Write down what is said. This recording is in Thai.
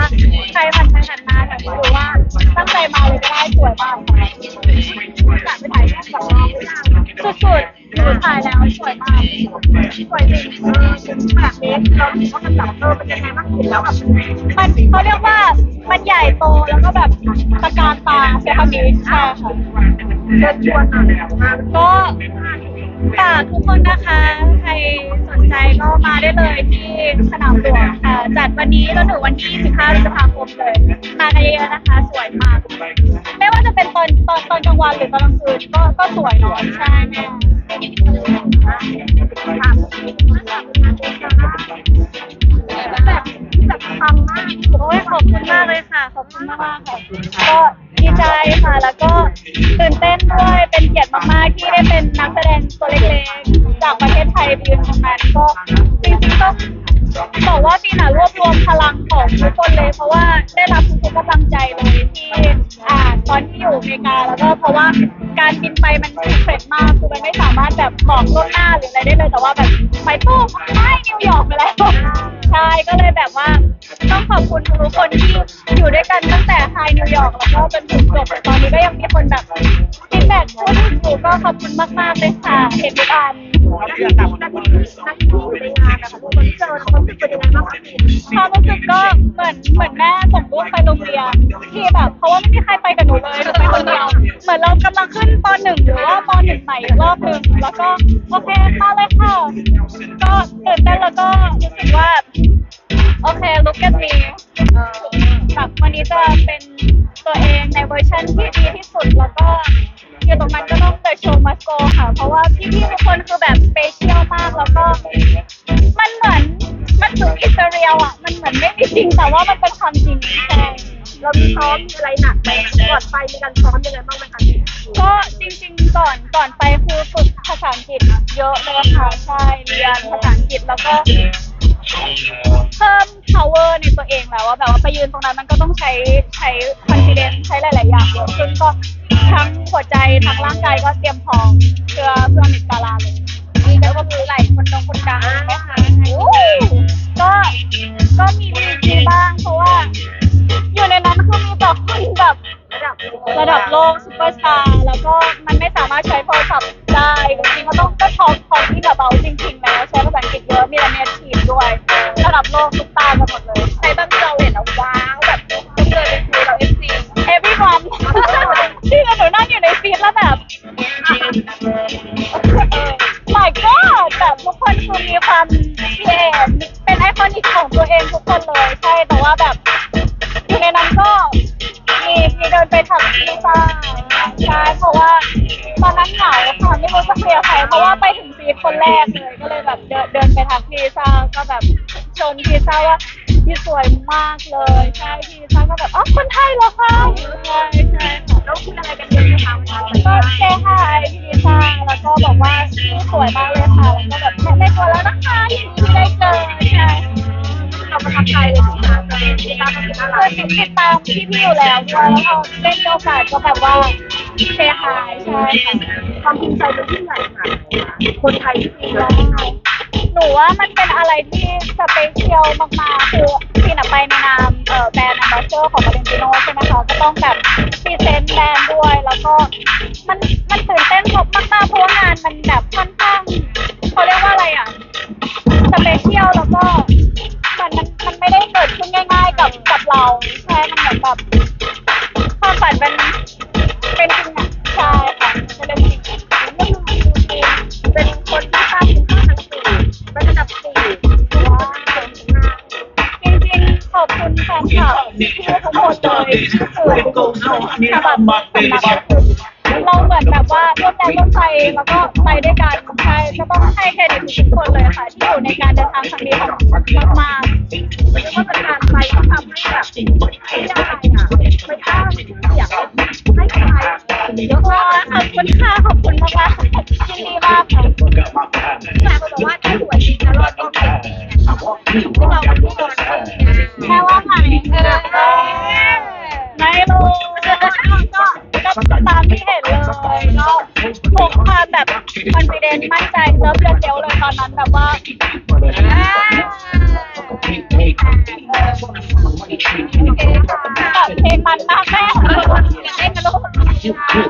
ว่าใครผ่านไปผ่านมาแบบรู้ว่าตั้งใจมาเลยก็ได้สวยมากค่ะไปถ่ายรูปกับน้องสุดๆหนูถ่ายแล้วสวยมากสวยจริงแบบนี้เราถือว่ามันแบบเป็นยังไงบ้างเห็นแล้วแบบมันเขาเรียกว่ามันใหญ่โตแล้วก็แบบตะการตาใช่คำนี้ใช่ค่ะเชิญชวนหน่อยก็ฝากทุกคนนะคะใครสนใจก็มาได้เลยที่สนามหลวงค่ะจัดวันนี้จนถึงวันที่15 พฤษภาคมเลยมากันเยอะๆนะคะสวยมากไม่ว่าจะเป็นตอนกลางวันหรือตอนกลางคืนก็สวยเนาะใช่แน่แบบฟังมากโอ้ยขอบคุณมากเลยค่ะขอบคุณมากๆค่ะก็ดีใจค่ะแล้วก็ตื่นเต้นด้วยเป็นเกียรติมากๆที่ได้เป็นนักแสดงตัวเล็กๆจากประเทศไทยไปยืนตรงนั้นก็จริงๆต้องบอกว่าปีน่ะรวบรวมพลังของทุกคนเลยเพราะว่าได้รับทุกกำลังใจเลยที่ตอนที่อยู่อเมริกาแล้วก็เพราะว่าการบินไปมันพิเศษมากคือมันไม่สามารถแบบบอกล่วงหน้าหรืออะไรได้เลยแต่ว่าแบบไปตู้ไม่นิวยอร์กไปแล้วใช่ก็เลยแบบว่าต้องขอบคุณทุกคนที่อยู่ด้วยกันตั้งแต่ไฮนิวยอร์กแล้วก็จนถึงจบตอนนี้ก็ยังมีคนแบบฟีดแบ็กพูดถึงอยู่ก็ขอบคุณมากๆเลยค่ะเห็นทุกอันนักที่อยู่ในงานนะคะทุกคนเจอความรู้สึกเป็นยังไงบ้างคะความรู้สึกก็เหมือนแม่ส่งลูกไปโรงเรียนที่แบบเพราะว่าไม่มีใครไปกับหนูเลยหนูไปคนเดียวเหมือนเรากำลังขึ้นป .1 หรือว่าป .1 ใหม่รอบหนึ่งแล้วก็โอเคมาเลยค่ะก็ตื่นเต้นแล้วก็รู้สึกว่าโอเค look at me แบบวันนี้จะเป็นตัวเองในเวอร์ชันที่ดีที่สุดแล้วก็อยู่ตรงนั้นก็ต้อง the show must go ค่ะเพราะว่าพี่ๆทุกคนคือแบบสเปเชียลมากแล้วก็มันเหมือนมันถึงอิสราเอลอ่ะมันเหมือนไม่มีจริงแต่ว่ามันเป็นความจริงใช่เรามีซ้อมมีอะไรหนักไหมก่อนไปมีการซ้อมยังไงบ้างไหมคะก็จริงๆก่อนไปคือฝึกภาษาอังกฤษเยอะเลยค่ะใช่เรียนภาษาอังกฤษแล้วก็เพิ่ม power ในตัวเองแล้วว่าแบบว่าไปยืนตรงนั้นมันก็ต้องใช้ confidence ใช้หลายๆอย่างเยอะขึ้นก็ทั้งหัวใจทั้งร่างกายก็เตรียมพร้อมเพื่อมิสกาลาเลยนี่แล้วก็มีหลายคนดังไหมคะก็มีบ้างเพราะว่าอยู่ในนั้นคือมีแต่คนแบบระดับโลกซุปเปอร์สตาร์แล้วก็มันไม่สามารถใช้โทรศัพท์ได้จริงๆก็ต้องก็ท็อปที่แบบเบาจริงๆแล้วใช้ภาษาอังกฤษเยอะมีแต่เนทีฟด้วยระดับโลกซุปตาร์กันหมดเลยใครบ้างที่เราเห็นแล้วว้าวแบบทุกเดือนเป็นคือเรา FC everyone ที่หนูนั่งอยู่ในฟีดแล้วแบบmy god แบบทุกคนคือมีความเป็นไอคอนิกของตัวเองทุกคนเลยใช่แต่ว่าแบบอยู่ในนั้นก็มีเดินไปทำวีซ่าใช่เพราะว่าตอนนั้นเหงาค่ะไม่รู้จะเคลียร์ใครเพราะว่าไปถึงฟีดคนแรกเลยก็เลยแบบเดินไปทำวีซ่าก็แบบชนวีซ่าว่าพี่สวยมากเลยใช่พี่วีซ่าก็แบบอ๋อคนไทยเหรอคะใช่แล้วคุยอะไรกันเยอะไหมคะก็เซฮายพี่วีซ่าแล้วก็บอกว่าพี่สวยมากเลยค่ะแล้วก็แบบไม่กลัวแล้วนะคะที่ได้เจอใช่เราประทับใจเลยค่ะคือติดตามพี่อยู่แล้วด้วยแล้วพอได้มีโอกาสก็แบบว่าเซฮายใช่ค่ะความภูมิใจเป็นที่ใหญ่ค่ะคนไทยที่ดีแล้วหนูว่ามันเป็นอะไรที่สเปเชียลมากๆคือพี่น่ะไปในนามแบรนด์แอมบาสเดอร์ของวาเลนติโน่ใช่ไหมคะก็ต้องแบบพรีเซนต์แบรนด์ด้วยแล้วก็มันตื่นเต้นมากๆเพราะว่างานมันแบบค่อนข้างเขาเรียกว่าอะไรอ่ะสเปเชียลแล้วก็มันไม่ได้เกิดขึ้นง่ายๆกับเราใช่มันเหมือนแบบความฝันเป็นจริงอ่ะใช่ค่ะเป็นจริงเป็นคนที่สร้างคุณค่าทางสื่อเป็นระดับ4จริงๆขอบคุณแฟนคลับที่ทุกคนเลยที่ฉบับเราเหมือนแบบว่าร่วมแรงร่วมใจแล้วก็ไปด้วยกันใช่ก็ต้องให้เครดิตทุกคนเลยค่ะที่อยู่ในการเดินทางครั้งนี้ของมากๆไม่ว่าเป็นการไปก็ทำให้แบบไม่ได้อ่ะไม่กล้าเสียงให้ใครเยอะมากขอบคุณค่ะขอบคุณมากๆยินดีมากค่ะแต่บอกว่าถ้าสวยจริงจะรอดก็ไม่พวกเราทุกคนแค่ว่าไงไม่รู้ก็ตามที่เห็นเลยก็พกความแบบคอนฟิเดนซ์มั่นใจเลิฟเซลเลยตอนนั้นแบบว่า